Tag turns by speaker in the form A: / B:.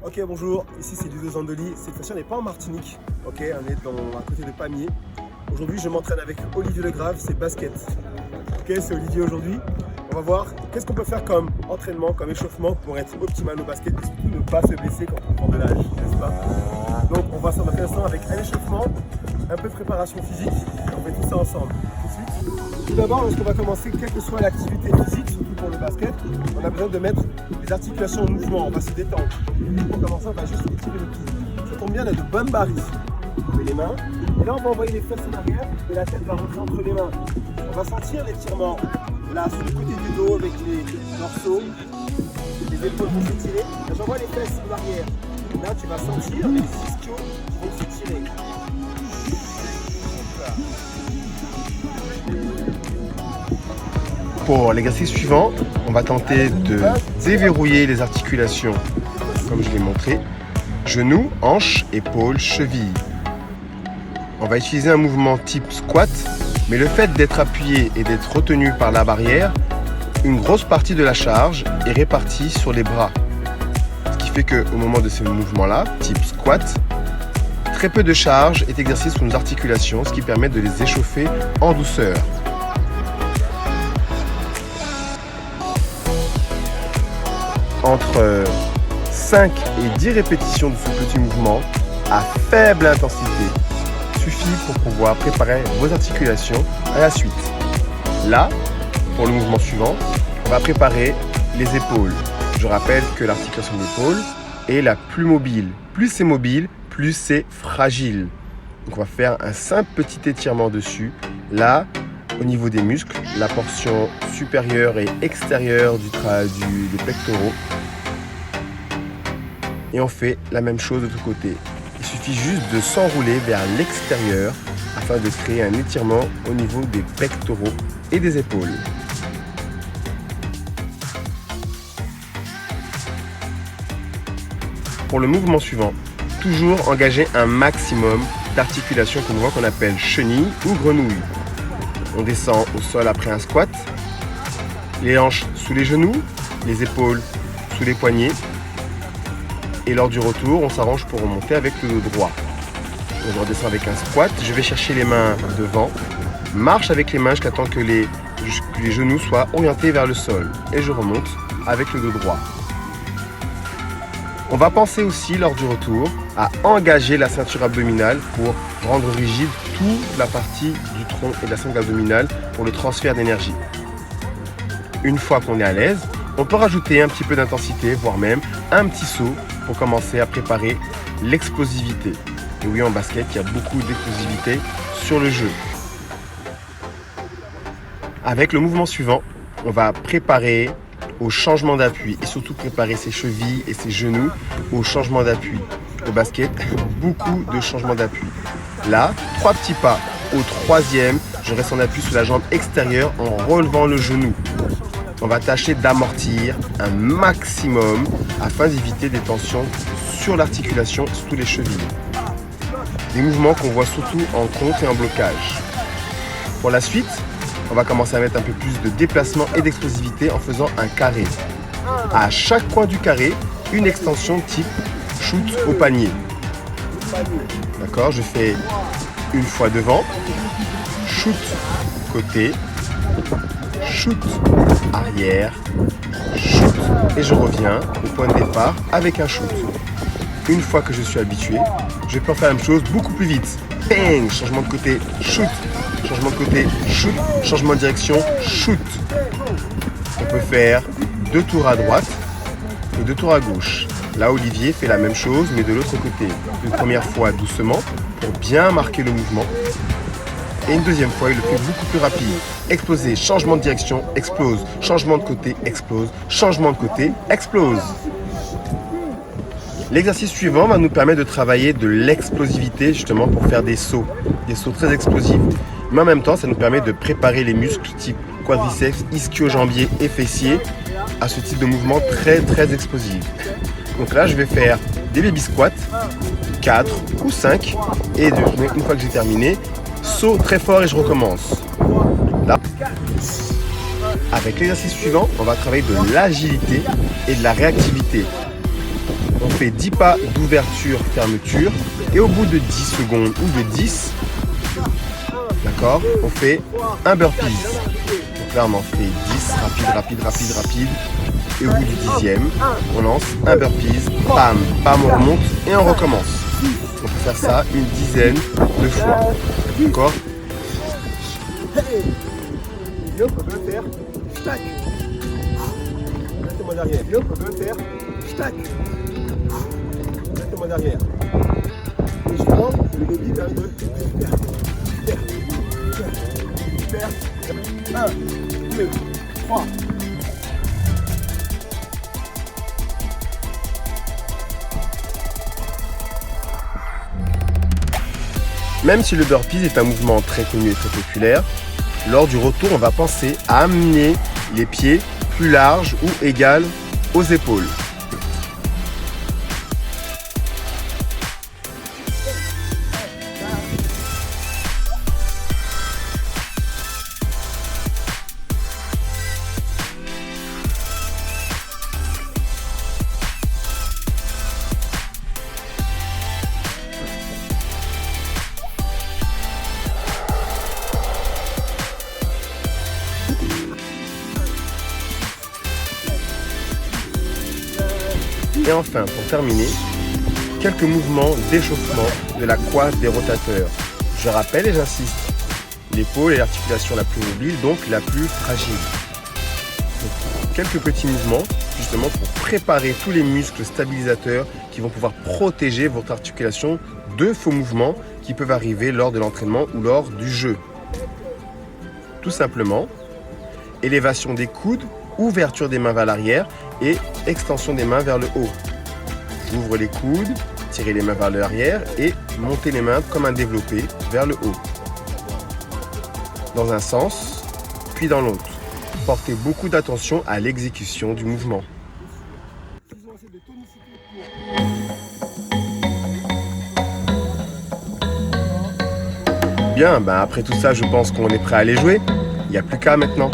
A: Ok, bonjour, ici c'est Ludo Zandoli. Cette fois-ci on n'est pas en Martinique, ok, on est à côté de Pamiers. Aujourd'hui je m'entraîne avec Olivier Legrave, c'est basket. Ok, c'est Olivier aujourd'hui. On va voir qu'est-ce qu'on peut faire comme entraînement, comme échauffement pour être optimal au basket et surtout ne pas se blesser quand on prend de l'âge, n'est-ce pas? Donc on va faire ça avec un échauffement, un peu de préparation physique et on fait tout ça ensemble. Tout de suite. Tout d'abord, lorsqu'on va commencer, quelle que soit l'activité physique, surtout pour le basket, on a besoin de mettre les articulations en mouvement, on va se détendre. Pour commencer, on va juste étirer le pied. Ça tombe bien, on a de bonnes barres ici. On met les mains, et là on va envoyer les fesses en arrière et la tête va rentrer entre les mains. On va sentir l'étirement là sur le côté du dos avec les dorsaux, les épaules vont s'étirer. Là j'envoie les fesses en arrière. Là tu vas sentir les ischios qui vont s'étirer.
B: Pour l'exercice suivant, on va tenter de déverrouiller les articulations, comme je l'ai montré. Genoux, hanches, épaules, chevilles. On va utiliser un mouvement type squat, mais le fait d'être appuyé et d'être retenu par la barrière, une grosse partie de la charge est répartie sur les bras. Ce qui fait qu'au moment de ces mouvements-là, type squat, très peu de charge est exercée sur nos articulations, ce qui permet de les échauffer en douceur. Entre 5 et 10 répétitions de ce petit mouvement à faible intensité suffit pour pouvoir préparer vos articulations à la suite. Là, pour le mouvement suivant, on va préparer les épaules. Je rappelle que l'articulation de l'épaule est la plus mobile. Plus c'est mobile, plus c'est fragile. Donc on va faire un simple petit étirement dessus. Là, au niveau des muscles, la portion supérieure et extérieure des pectoraux. Et on fait la même chose de l'autre côté. Il suffit juste de s'enrouler vers l'extérieur afin de créer un étirement au niveau des pectoraux et des épaules. Pour le mouvement suivant, toujours engager un maximum d'articulations qu'on appelle chenille ou grenouille. On descend au sol après un squat, les hanches sous les genoux, les épaules sous les poignets. Et lors du retour, on s'arrange pour remonter avec le dos droit. On redescend avec un squat, je vais chercher les mains devant, marche avec les mains jusqu'à temps que les genoux soient orientés vers le sol. Et je remonte avec le dos droit. On va penser aussi lors du retour à engager la ceinture abdominale pour rendre rigide toute la partie du tronc et de la ceinture abdominale pour le transfert d'énergie. Une fois qu'on est à l'aise, on peut rajouter un petit peu d'intensité, voire même un petit saut pour commencer à préparer l'explosivité. Et oui, en basket, il y a beaucoup d'explosivité sur le jeu. Avec le mouvement suivant, on va préparer au changement d'appui et surtout préparer ses chevilles et ses genoux au changement d'appui. Au basket, beaucoup de changements d'appui. Là, 3 petits pas. Au troisième, je reste en appui sur la jambe extérieure en relevant le genou. On va tâcher d'amortir un maximum afin d'éviter des tensions sur l'articulation, surtout les chevilles. Des mouvements qu'on voit surtout en contre et en blocage. Pour la suite, on va commencer à mettre un peu plus de déplacement et d'explosivité en faisant un carré. À chaque coin du carré, une extension type shoot au panier. D'accord, je fais une fois devant, shoot côté, shoot arrière, shoot et je reviens au point de départ avec un shoot. Une fois que je suis habitué, je peux faire la même chose beaucoup plus vite. Bang, changement de côté, shoot, changement de côté, shoot, changement de direction, shoot. On peut faire 2 tours à droite et 2 tours à gauche. Là, Olivier fait la même chose mais de l'autre côté. Une première fois doucement pour bien marquer le mouvement. Et une deuxième fois, il le fait beaucoup plus rapide. Exploser, changement de direction, explose. Changement de côté, explose. Changement de côté, explose. L'exercice suivant va nous permettre de travailler de l'explosivité justement pour faire des sauts très explosifs. Mais en même temps, ça nous permet de préparer les muscles type quadriceps, ischio-jambier et fessiers à ce type de mouvement très explosif. Donc là, je vais faire des baby squats, 4 ou 5. Et une fois que j'ai terminé, saut très fort et je recommence. Là. Avec l'exercice suivant, on va travailler de l'agilité et de la réactivité. On fait 10 pas d'ouverture, fermeture. Et au bout de 10 secondes ou de 10, d'accord, on fait un burpees. Donc là, on en fait 10, rapide. Et au bout du 10e, on lance un burpees, pam, pam, on remonte et on recommence. On peut faire ça une dizaine de fois. D'accord?
A: On peut le faire. Tac. Reste-moi derrière. On peut le faire. Tac. Reste-moi derrière. Et justement, le baby permet de faire. 1, 2, 3.
B: Même si le burpees est un mouvement très connu et très populaire, lors du retour, on va penser à amener les pieds plus larges ou égales aux épaules. Et enfin, pour terminer, quelques mouvements d'échauffement de la coiffe des rotateurs. Je rappelle et j'insiste, l'épaule est l'articulation la plus mobile, donc la plus fragile. Donc, quelques petits mouvements, justement pour préparer tous les muscles stabilisateurs qui vont pouvoir protéger votre articulation de faux mouvements qui peuvent arriver lors de l'entraînement ou lors du jeu. Tout simplement, élévation des coudes, ouverture des mains vers l'arrière et extension des mains vers le haut. J'ouvre les coudes, tirez les mains vers l'arrière et montez les mains comme un développé vers le haut. Dans un sens, puis dans l'autre. Portez beaucoup d'attention à l'exécution du mouvement. Bien, après tout ça, je pense qu'on est prêt à aller jouer. Il n'y a plus qu'à maintenant.